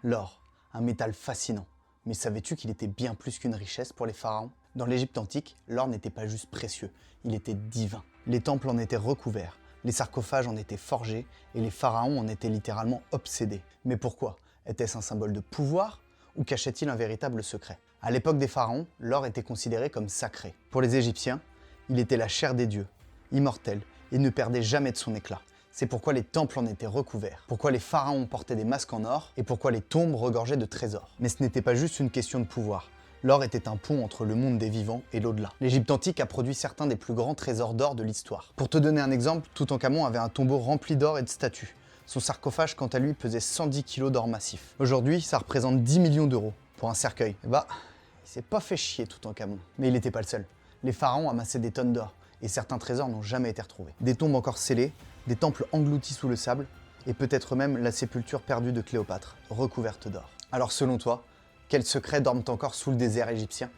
L'or, un métal fascinant. Mais savais-tu qu'il était bien plus qu'une richesse pour les pharaons? Dans l'Égypte antique, l'or n'était pas juste précieux, il était divin. Les temples en étaient recouverts, les sarcophages en étaient forgés et les pharaons en étaient littéralement obsédés. Mais pourquoi? Était-ce un symbole de pouvoir ou cachait-il un véritable secret? À l'époque des pharaons, l'or était considéré comme sacré. Pour les Égyptiens, il était la chair des dieux, immortel et ne perdait jamais de son éclat. C'est pourquoi les temples en étaient recouverts, pourquoi les pharaons portaient des masques en or et pourquoi les tombes regorgeaient de trésors. Mais ce n'était pas juste une question de pouvoir. L'or était un pont entre le monde des vivants et l'au-delà. L'Égypte antique a produit certains des plus grands trésors d'or de l'histoire. Pour te donner un exemple, Toutankhamon avait un tombeau rempli d'or et de statues. Son sarcophage, quant à lui, pesait 110 kg d'or massif. Aujourd'hui, ça représente 10 millions d'euros pour un cercueil. Il s'est pas fait chier Toutankhamon. Mais il n'était pas le seul. Les pharaons amassaient des tonnes d'or et certains trésors n'ont jamais été retrouvés. Des tombes encore scellées, des temples engloutis sous le sable, et peut-être même la sépulture perdue de Cléopâtre, recouverte d'or. Alors selon toi, quels secrets dorment encore sous le désert égyptien ?